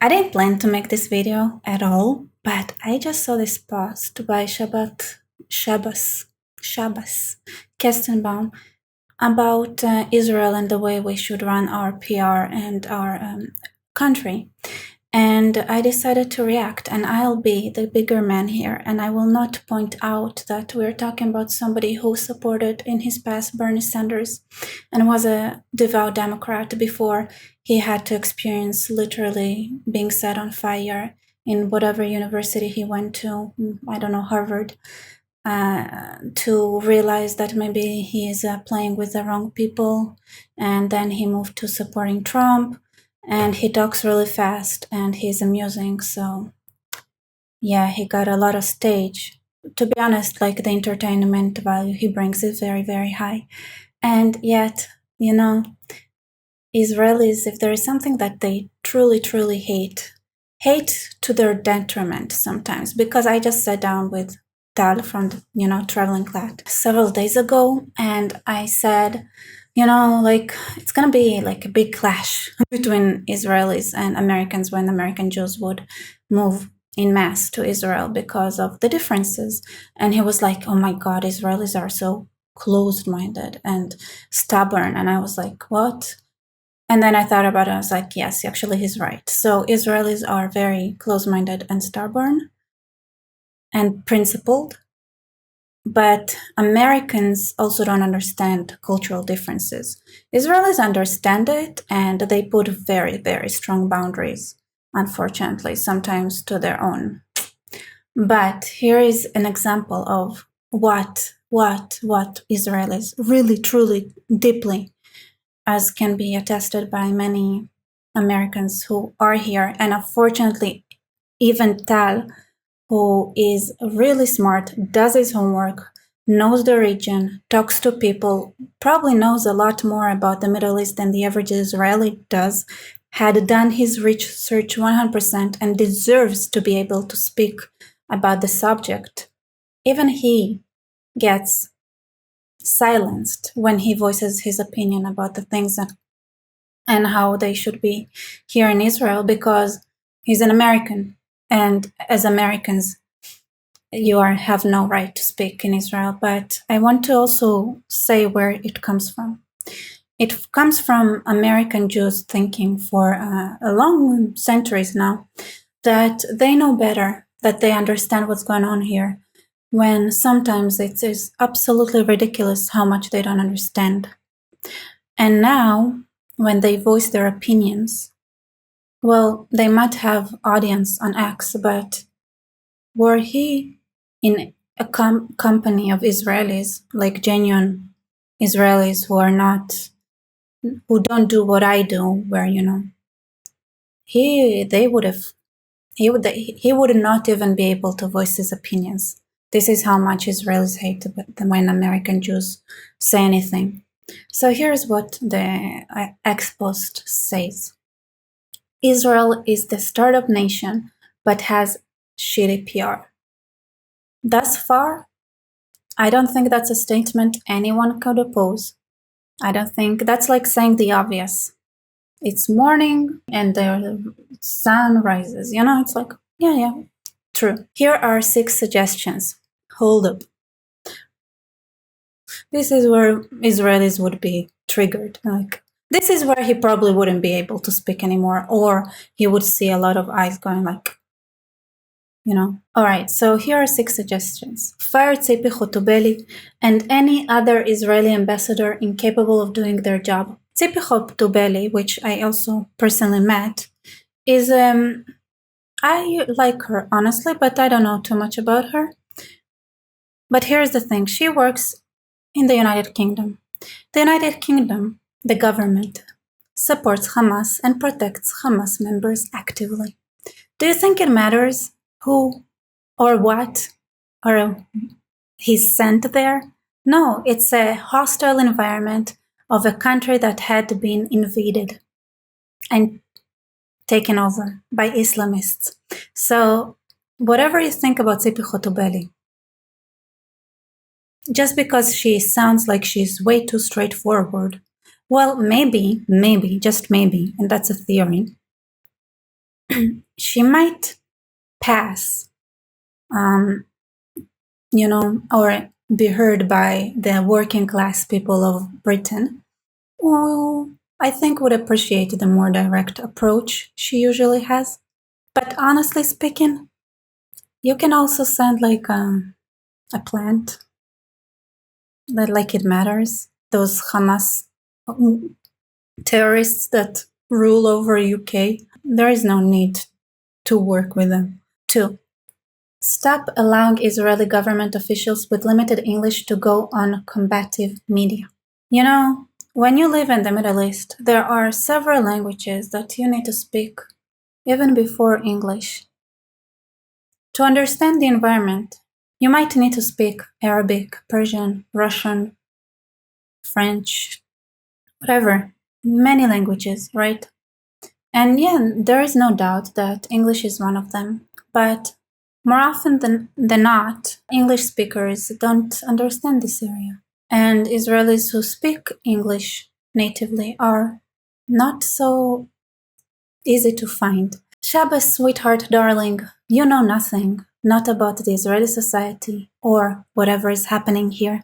I didn't plan to make this video at all, but I just saw this post by Shabbos Kestenbaum about Israel and the way we should run our PR and our country. And I decided to react, and I'll be the bigger man here, and I will not point out that we're talking about somebody who supported in his past Bernie Sanders and was a devout Democrat before he had to experience literally being set on fire in whatever university he went to, I don't know, Harvard, to realize that maybe he is playing with the wrong people, and then he moved to supporting Trump. And he talks really fast and he's amusing, so yeah, he got a lot of stage. To be honest, like the entertainment value he brings is very, very high. And yet, you know, Israelis, if there is something that they truly, truly hate to their detriment sometimes, because I just sat down with Tal from, Traveling Clad several days ago, and I said, like, it's gonna be like a big clash between Israelis and Americans when American Jews would move in mass to Israel because of the differences. And he was like, oh my God, Israelis are so closed-minded and stubborn. And I was like, what? And then I thought about it, I was like, yes, actually he's right. So Israelis are very close-minded and stubborn and principled. But Americans also don't understand cultural differences. Israelis understand it, and they put very, very strong boundaries, unfortunately, sometimes to their own. But here is an example of what Israelis really, truly, deeply, as can be attested by many Americans who are here, and unfortunately, even Tal, who is really smart, does his homework, knows the region, talks to people, probably knows a lot more about the Middle East than the average Israeli does, had done his research 100% and deserves to be able to speak about the subject. Even he gets silenced when he voices his opinion about the things and how they should be here in Israel, because he's an American. And as Americans, you have no right to speak in Israel. But I want to also say where it comes from. It comes from American Jews thinking for a long centuries now that they know better, that they understand what's going on here, when sometimes it is absolutely ridiculous how much they don't understand. And now, when they voice their opinions, well, they might have audience on X, but were he in a company of Israelis, like genuine Israelis who don't do what I do, where, he would not even be able to voice his opinions. This is how much Israelis hate when American Jews say anything. So here's what the ex post says. Israel is the startup nation, but has shitty PR. Thus far, I don't think that's a statement anyone could oppose. I don't think that's like saying the obvious. It's morning and the sun rises. It's like, yeah, true. Here are 6 suggestions. Hold up. This is where Israelis would be triggered. Like, this is where he probably wouldn't be able to speak anymore, or he would see a lot of eyes going like, All right, so here are 6 suggestions. Fire Tzipi Khotubeli and any other Israeli ambassador incapable of doing their job. Tzipi Khotubeli, which I also personally met, is, I like her, honestly, but I don't know too much about her. But here's the thing, she works in the United Kingdom. The United Kingdom, the government, supports Hamas and protects Hamas members actively. Do you think it matters who or what or he's sent there? No, it's a hostile environment of a country that had been invaded and taken over by Islamists. So whatever you think about Tzipi Khotubeli, just because she sounds like she's way too straightforward, well, maybe, just maybe, and that's a theory, she might pass, um, or be heard by the working class people of Britain, who I think would appreciate the more direct approach she usually has. But honestly speaking, you can also send like a plant that like it matters. Those Hamas terrorists that rule over UK, there is no need to work with them. 2. Stop allowing Israeli government officials with limited English to go on combative media. When you live in the Middle East, there are several languages that you need to speak even before English. To understand the environment, you might need to speak Arabic, Persian, Russian, French, whatever, many languages, right? And yeah, there is no doubt that English is one of them. But more often than not, English speakers don't understand this area. And Israelis who speak English natively are not so easy to find. Shabbos, sweetheart, darling, you know nothing, not about the Israeli society or whatever is happening here.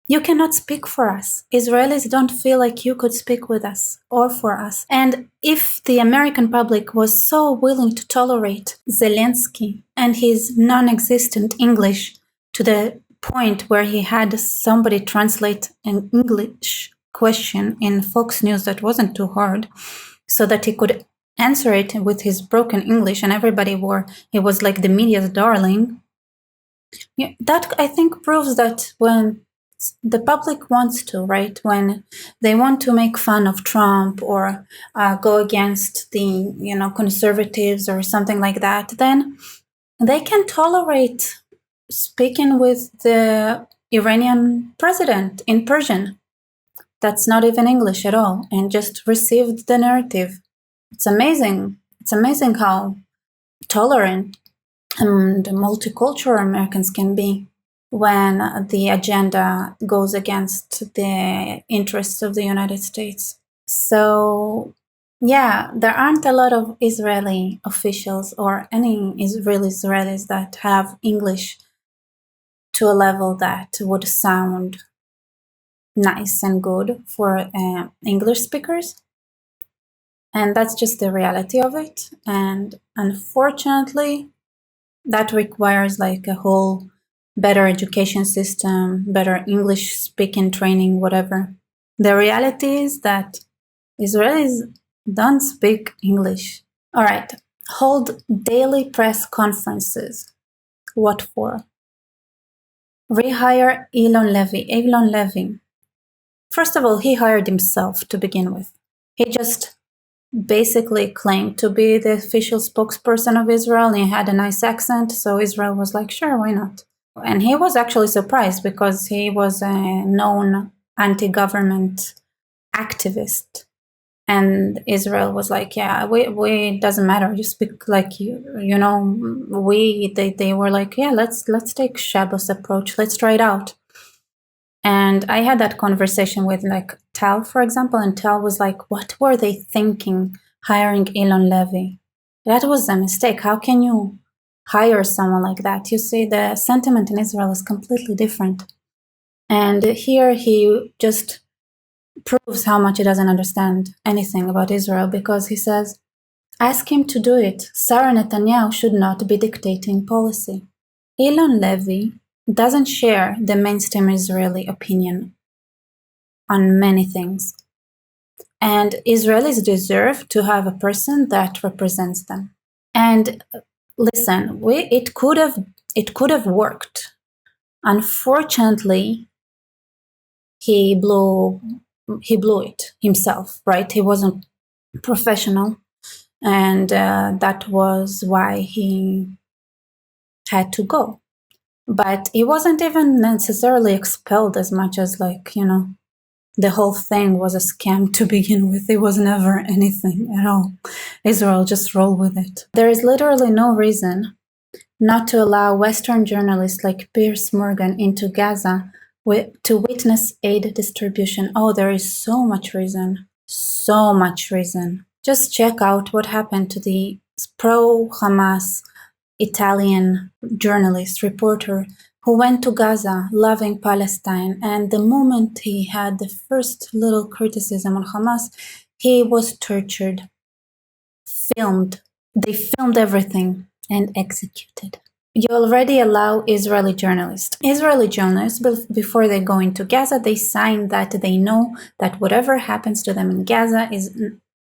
You cannot speak for us. Israelis don't feel like you could speak with us or for us. And if the American public was so willing to tolerate Zelensky and his non-existent English to the point where he had somebody translate an English question in Fox News that wasn't too hard so that he could answer it with his broken English and he was like the media's darling. Yeah, that I think proves that when the public wants to, right? When they want to make fun of Trump or go against the, conservatives or something like that, then they can tolerate speaking with the Iranian president in Persian. That's not even English at all, and just received the narrative. It's amazing. It's amazing how tolerant and multicultural Americans can be when the agenda goes against the interests of the United States. So, yeah, there aren't a lot of Israeli officials or any Israelis that have English to a level that would sound nice and good for English speakers. And that's just the reality of it. And unfortunately, that requires like a whole better education system, better English speaking training, whatever. The reality is that Israelis don't speak English. All right, hold daily press conferences. What for? Rehire Elon Levy. Elon Levy. First of all, he hired himself to begin with. He just basically claimed to be the official spokesperson of Israel, and he had a nice accent, so Israel was like, sure, why not? And he was actually surprised because he was a known anti-government activist. And Israel was like, yeah, we doesn't matter. You speak like they were like, yeah, let's take Shabbos approach. Let's try it out. And I had that conversation with like Tal, for example, and Tal was like, what were they thinking hiring Elon Levy? That was a mistake. How can you hire someone like that? You see, the sentiment in Israel is completely different. And here he just proves how much he doesn't understand anything about Israel because he says, ask him to do it. Sarah Netanyahu should not be dictating policy. Elon Levy doesn't share the mainstream Israeli opinion on many things. And Israelis deserve to have a person that represents them. And listen, it could have worked. Unfortunately, he blew it himself, right? He wasn't professional, and that was why he had to go. But he wasn't even necessarily expelled as much as the whole thing was a scam to begin with. It was never anything at all. Israel just rolled with it. There is literally no reason not to allow Western journalists like Piers Morgan into Gaza to witness aid distribution. Oh, there is so much reason. So much reason. Just check out what happened to the pro-Hamas Italian journalist, reporter, who went to Gaza loving Palestine. And the moment he had the first little criticism on Hamas, he was tortured, filmed. They filmed everything and executed. You already allow Israeli journalists. Israeli journalists, before they go into Gaza, they sign that they know that whatever happens to them in Gaza is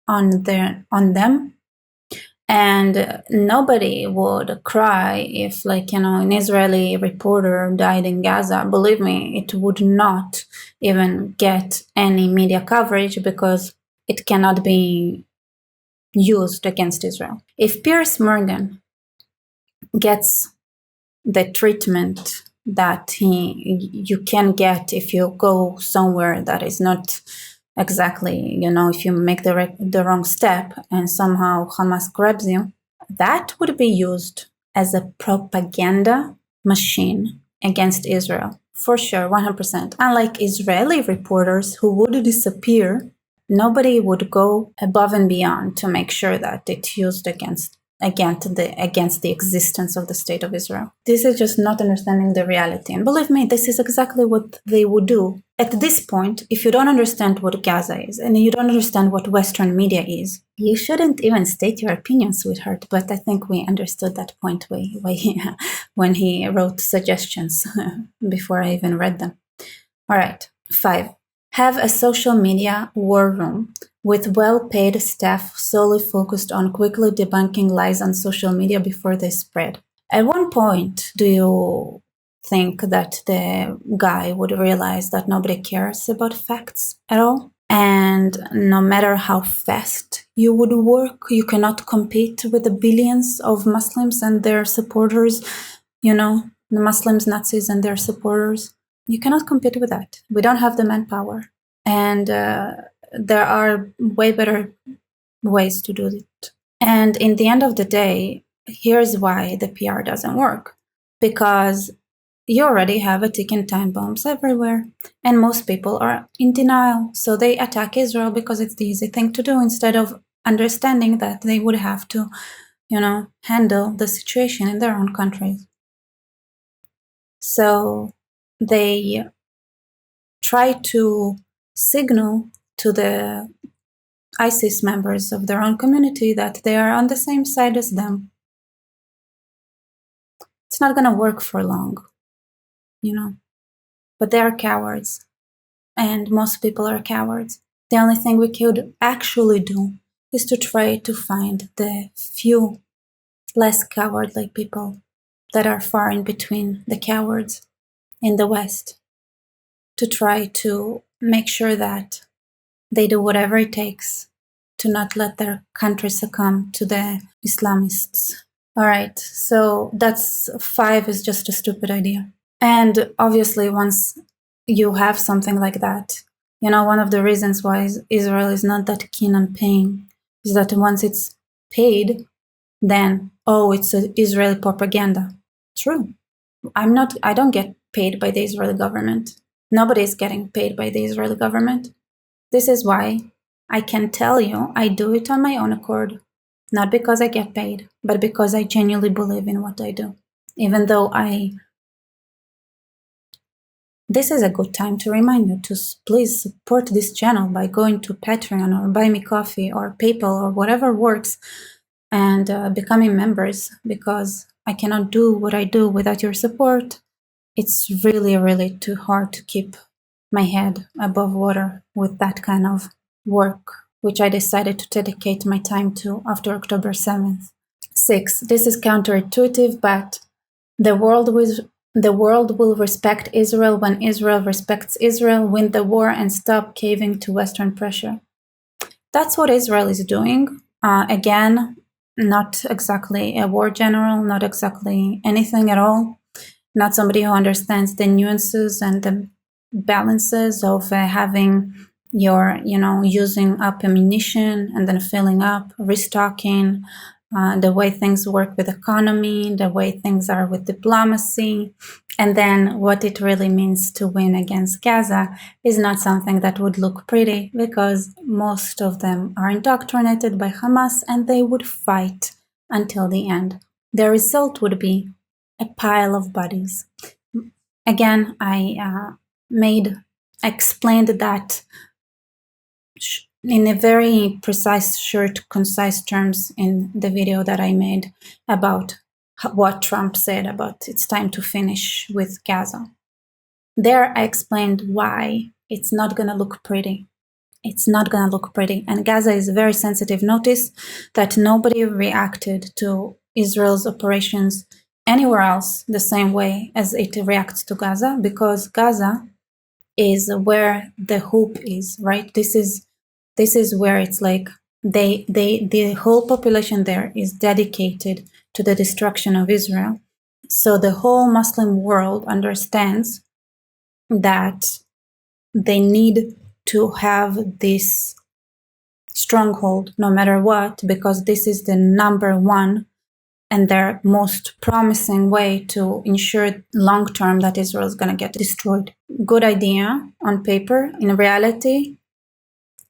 on them, and nobody would cry if, like, an Israeli reporter died in Gaza. Believe me, it would not even get any media coverage because it cannot be used against Israel. If Piers Morgan gets the treatment that you can get if you go somewhere that is not exactly, if you make the wrong step and somehow Hamas grabs you, that would be used as a propaganda machine against Israel. For sure, 100%. Unlike Israeli reporters who would disappear, nobody would go above and beyond to make sure that it's used against the existence of the state of Israel. This is just not understanding the reality. And believe me, this is exactly what they would do. At this point, if you don't understand what Gaza is and you don't understand what Western media is, you shouldn't even state your opinion, sweetheart. But I think we understood that point when he wrote suggestions before I even read them. All right, 5. Have a social media war room with well-paid staff solely focused on quickly debunking lies on social media before they spread. At one point, do you think that the guy would realize that nobody cares about facts at all? And no matter how fast you would work, you cannot compete with the billions of Muslims and their supporters, the Muslims, Nazis, and their supporters. You cannot compete with that. We don't have the manpower. And there are way better ways to do it. And in the end of the day, here's why the PR doesn't work. Because you already have a ticking time bombs everywhere. And most people are in denial. So they attack Israel because it's the easy thing to do instead of understanding that they would have to, handle the situation in their own countries. So they try to signal to the ISIS members of their own community that they are on the same side as them. It's not going to work for long, but they are cowards, and most people are cowards. The only thing we could actually do is to try to find the few less cowardly people that are far in between the cowards in the West, to try to make sure that they do whatever it takes to not let their country succumb to the Islamists. All right, so that's 5 is just a stupid idea. And obviously, once you have something like that, one of the reasons why Israel is not that keen on paying is that once it's paid, then, it's Israeli propaganda. True. I don't get paid by the Israeli government. Nobody is getting paid by the Israeli government. This is why I can tell you I do it on my own accord, not because I get paid, but because I genuinely believe in what I do. Even though this is a good time to remind you to please support this channel by going to Patreon or Buy Me Coffee or PayPal or whatever works and becoming members, because I cannot do what I do without your support. It's really, really too hard to keep my head above water with that kind of work, which I decided to dedicate my time to after October 7th. 6. This is counterintuitive, but the world will respect Israel when Israel respects Israel, win the war, and stop caving to Western pressure. That's what Israel is doing. Again, not exactly a war general, not exactly anything at all. Not somebody who understands the nuances and the balances of having your, using up ammunition and then filling up, restocking, the way things work with economy, the way things are with diplomacy, and then what it really means to win against Gaza is not something that would look pretty, because most of them are indoctrinated by Hamas and they would fight until the end. The result would be a pile of bodies. Again, I explained that in a very precise, short, concise terms in the video that I made about what Trump said about it's time to finish with Gaza. There I explained why it's not going to look pretty. It's not going to look pretty. And Gaza is very sensitive. Notice that nobody reacted to Israel's operations anywhere else the same way as it reacts to Gaza, because Gaza is where the hope is, right? This is where it's like the whole population there is dedicated to the destruction of Israel. So the whole Muslim world understands that they need to have this stronghold no matter what, because this is the number one and their most promising way to ensure long term that Israel is going to get destroyed. Good idea on paper. In reality,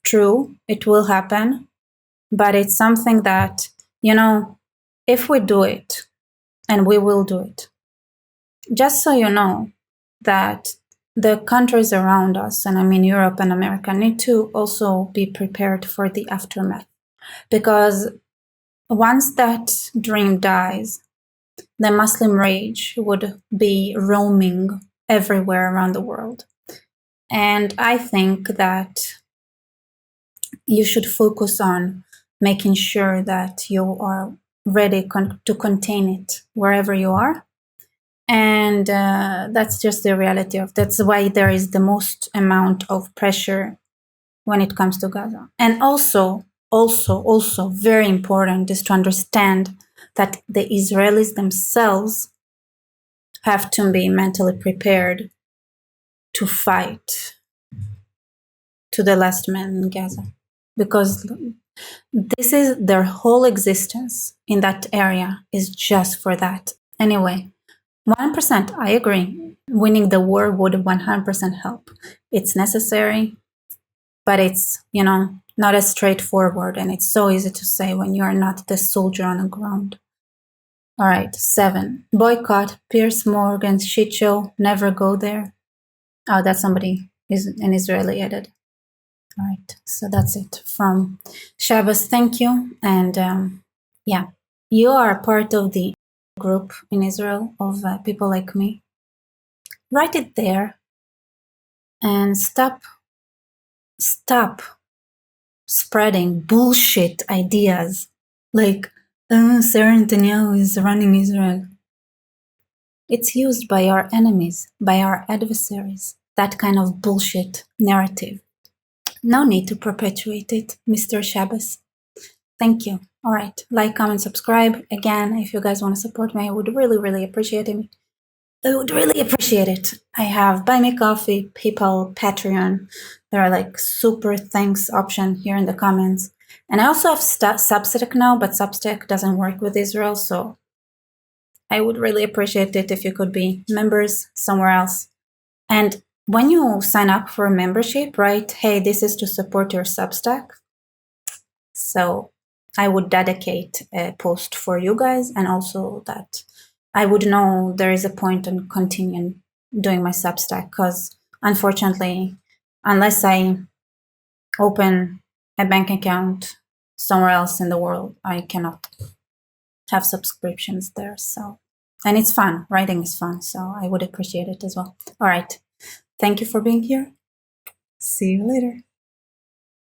true, it will happen, but it's something that, if we do it, and we will do it, just so you know that the countries around us, and I mean Europe and America, need to also be prepared for the aftermath. Because once that dream dies, the Muslim rage would be roaming everywhere around the world. And I think that you should focus on making sure that you are ready to contain it wherever you are. And that's just the reality of that's why there is the most amount of pressure when it comes to Gaza. And also very important is to understand that the Israelis themselves have to be mentally prepared to fight to the last man in Gaza, because this is their whole existence in that area is just for that. Anyway, 1%, I agree. Winning the war would 100% help. It's necessary, but it's, not as straightforward, and it's so easy to say when you are not the soldier on the ground. All right, 7. Boycott Piers Morgan's shit show. Never go there. Oh, that's somebody, an Israeli added. All right, so that's it from Shabbos. Thank you. And yeah, you are part of the group in Israel of people like me. Write it there and stop spreading bullshit ideas like Sarah Netanyahu is running Israel. It's used by our enemies, by our adversaries, that kind of bullshit narrative. No need to perpetuate it, Mr. Shabbos. Thank you. All right, like, comment, subscribe. Again, if you guys want to support me, I would really, really appreciate it. I would really appreciate it. I have Buy Me Coffee, PayPal, Patreon. There are like super thanks option here in the comments. And I also have Substack now, but Substack doesn't work with Israel, so I would really appreciate it if you could be members somewhere else. And when you sign up for a membership, right, hey, this is to support your Substack. So I would dedicate a post for you guys, and also that I would know there is a point in continuing doing my Substack, because unfortunately, unless I open a bank account somewhere else in the world, I cannot have subscriptions there. So, and it's fun. Writing is fun. So I would appreciate it as well. All right. Thank you for being here. See you later.